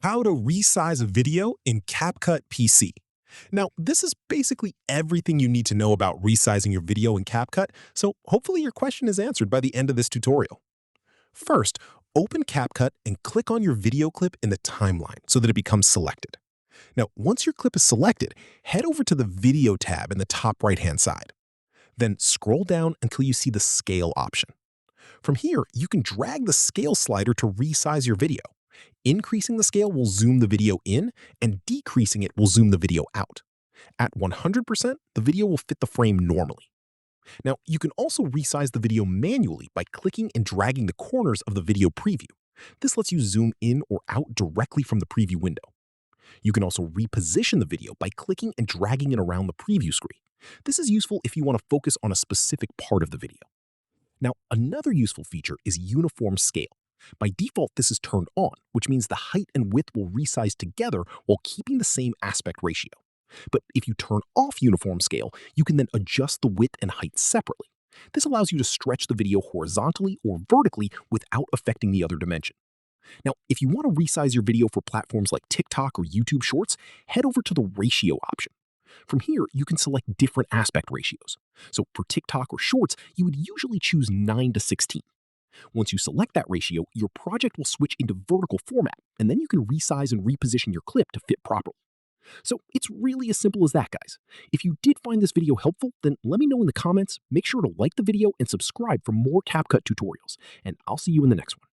How to resize a video in CapCut PC. Now, this is basically everything you need to know about resizing your video in CapCut, so hopefully your question is answered by the end of this tutorial. First, open CapCut and click on your video clip in the timeline so that it becomes selected. Now, once your clip is selected, head over to the Video tab in the top right-hand side. Then scroll down until you see the Scale option. From here, you can drag the scale slider to resize your video. Increasing the scale will zoom the video in, and decreasing it will zoom the video out. At 100%, the video will fit the frame normally. Now, you can also resize the video manually by clicking and dragging the corners of the video preview. This lets you zoom in or out directly from the preview window. You can also reposition the video by clicking and dragging it around the preview screen. This is useful if you want to focus on a specific part of the video. Now, another useful feature is uniform scale. By default, this is turned on, which means the height and width will resize together while keeping the same aspect ratio. But if you turn off uniform scale, you can then adjust the width and height separately. This allows you to stretch the video horizontally or vertically without affecting the other dimension. Now, if you want to resize your video for platforms like TikTok or YouTube Shorts, head over to the ratio option. From here, you can select different aspect ratios. So for TikTok or Shorts, you would usually choose 9:16. Once you select that ratio, your project will switch into vertical format, and then you can resize and reposition your clip to fit properly. So it's really as simple as that, guys. If you did find this video helpful, then let me know in the comments, make sure to like the video and subscribe for more CapCut tutorials, and I'll see you in the next one.